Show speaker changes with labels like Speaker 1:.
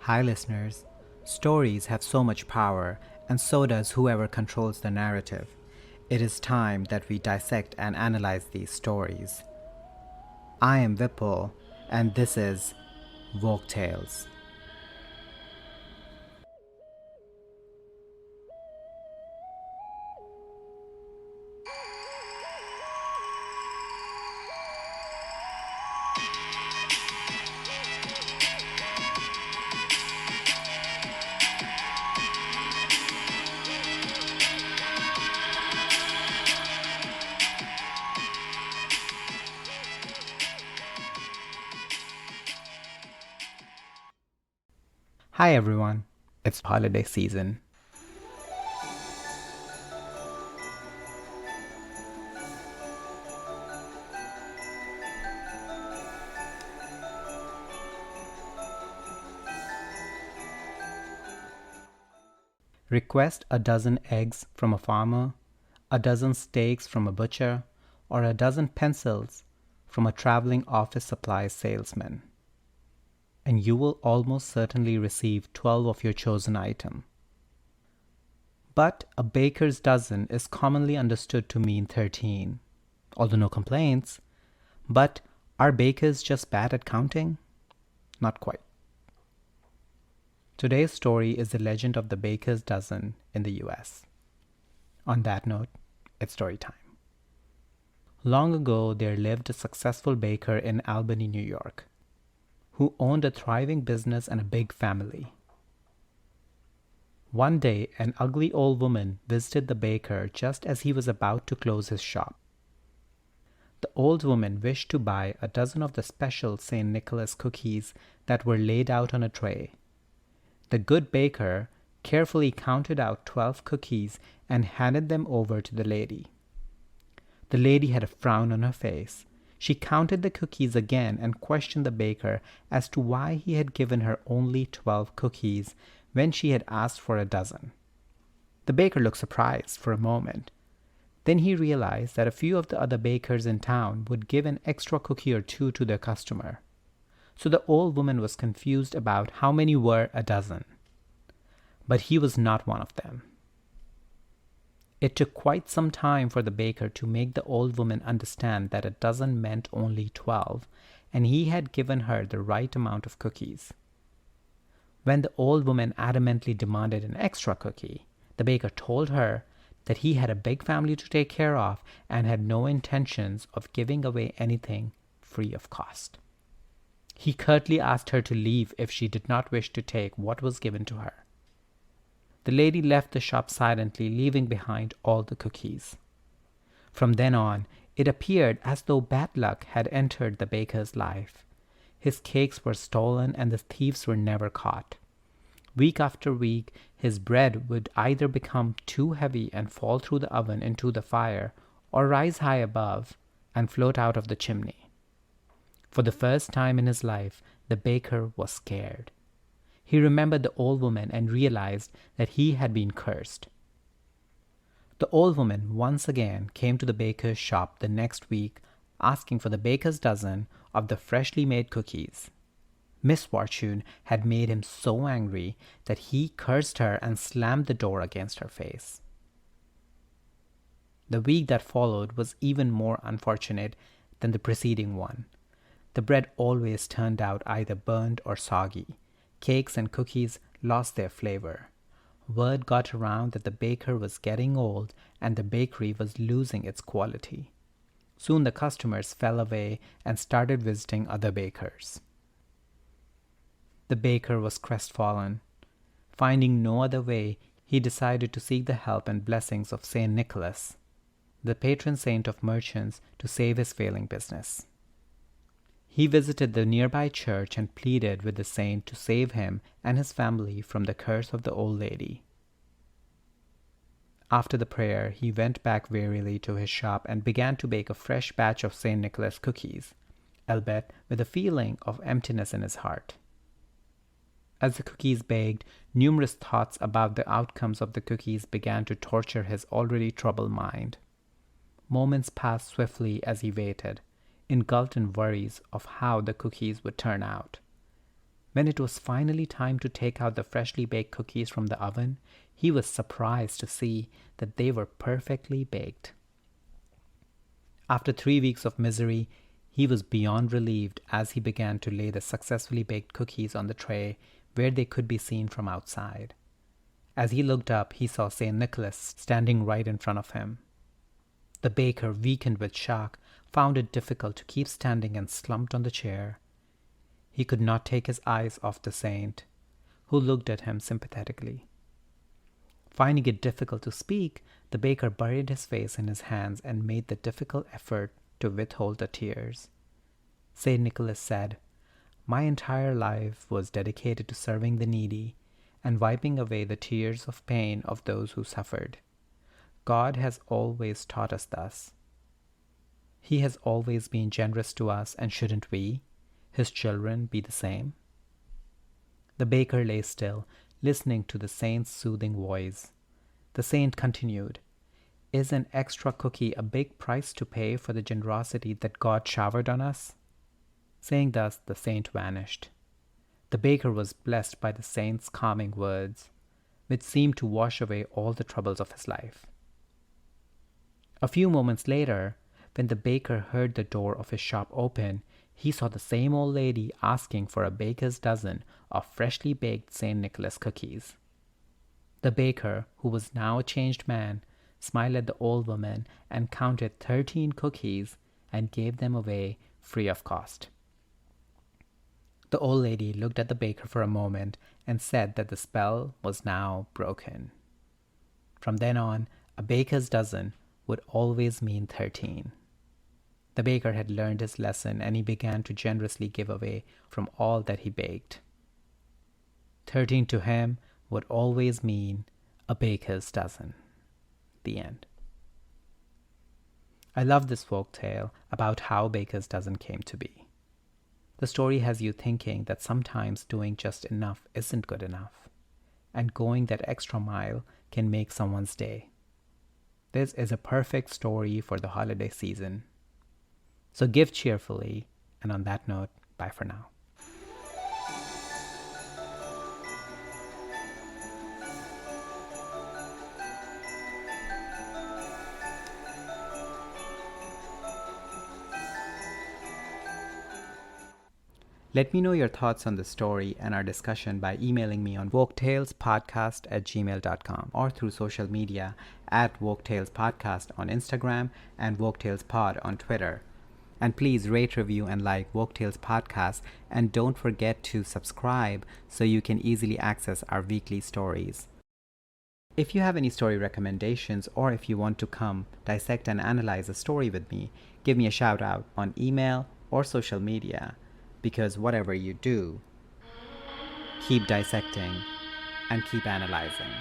Speaker 1: Hi, listeners. Stories have so much power, and so does whoever controls the narrative. It is time that we dissect and analyze these stories. I am Vipul, and this is Folktales. Hi, everyone. It's holiday season. Request a dozen eggs from a farmer, a dozen steaks from a butcher, or a dozen pencils from a traveling office supplies salesman, and you will almost certainly receive 12 of your chosen item. But a baker's dozen is commonly understood to mean 13, although no complaints. But are bakers just bad at counting? Not quite. Today's story is the legend of the baker's dozen in the US. On that note, it's story time. Long ago, there lived a successful baker in Albany, New York, who owned a thriving business and a big family. One day, an ugly old woman visited the baker just as he was about to close his shop. The old woman wished to buy a dozen of the special St. Nicholas cookies that were laid out on a tray. The good baker carefully counted out 12 cookies and handed them over to the lady. The lady had a frown on her face. She counted the cookies again and questioned the baker as to why he had given her only 12 cookies when she had asked for a dozen. The baker looked surprised for a moment. Then he realized that a few of the other bakers in town would give an extra cookie or two to their customer. So the old woman was confused about how many were a dozen. But he was not one of them. It took quite some time for the baker to make the old woman understand that a dozen meant only 12, and he had given her the right amount of cookies. When the old woman adamantly demanded an extra cookie, the baker told her that he had a big family to take care of and had no intentions of giving away anything free of cost. He curtly asked her to leave if she did not wish to take what was given to her. The lady left the shop silently, leaving behind all the cookies. From then on, it appeared as though bad luck had entered the baker's life. His cakes were stolen and the thieves were never caught. Week after week, his bread would either become too heavy and fall through the oven into the fire, or rise high above and float out of the chimney. For the first time in his life, the baker was scared. He remembered the old woman and realized that he had been cursed. The old woman once again came to the baker's shop the next week, asking for the baker's dozen of the freshly made cookies. Misfortune had made him so angry that he cursed her and slammed the door against her face. The week that followed was even more unfortunate than the preceding one. The bread always turned out either burned or soggy. Cakes and cookies lost their flavor. Word got around that the baker was getting old and the bakery was losing its quality. Soon the customers fell away and started visiting other bakers. The baker was crestfallen. Finding no other way, he decided to seek the help and blessings of St. Nicholas, the patron saint of merchants, to save his failing business. He visited the nearby church and pleaded with the saint to save him and his family from the curse of the old lady. After the prayer, he went back wearily to his shop and began to bake a fresh batch of St. Nicholas cookies, albeit with a feeling of emptiness in his heart. As the cookies baked, numerous thoughts about the outcomes of the cookies began to torture his already troubled mind. Moments passed swiftly as he waited, engulfed in worries of how the cookies would turn out. When it was finally time to take out the freshly baked cookies from the oven, he was surprised to see that they were perfectly baked. After 3 weeks of misery, he was beyond relieved as he began to lay the successfully baked cookies on the tray where they could be seen from outside. As he looked up, he saw St. Nicholas standing right in front of him. The baker, weakened with shock, found it difficult to keep standing and slumped on the chair. He could not take his eyes off the saint, who looked at him sympathetically. Finding it difficult to speak, the baker buried his face in his hands and made the difficult effort to withhold the tears. St. Nicholas said, "My entire life was dedicated to serving the needy and wiping away the tears of pain of those who suffered. God has always taught us thus. He has always been generous to us, and shouldn't we, his children, be the same?" The baker lay still, listening to the saint's soothing voice. The saint continued, "Is an extra cookie a big price to pay for the generosity that God showered on us?" Saying thus, the saint vanished. The baker was blessed by the saint's calming words, which seemed to wash away all the troubles of his life. A few moments later, when the baker heard the door of his shop open, he saw the same old lady asking for a baker's dozen of freshly baked St. Nicholas cookies. The baker, who was now a changed man, smiled at the old woman and counted 13 cookies and gave them away free of cost. The old lady looked at the baker for a moment and said that the spell was now broken. From then on, a baker's dozen would always mean 13. The baker had learned his lesson, and he began to generously give away from all that he baked. 13 to him would always mean a baker's dozen. The end. I love this folk tale about how baker's dozen came to be. The story has you thinking that sometimes doing just enough isn't good enough, and going that extra mile can make someone's day. This is a perfect story for the holiday season. So give cheerfully, and on that note, bye for now. Let me know your thoughts on the story and our discussion by emailing me on folktalespodcast@gmail.com or through social media at folktalespodcast on Instagram and folktalespod on Twitter. And please rate, review, and like Folktales Podcast, and don't forget to subscribe so you can easily access our weekly stories. If you have any story recommendations, or if you want to come dissect and analyze a story with me, give me a shout out on email or social media. Because whatever you do, keep dissecting and keep analyzing.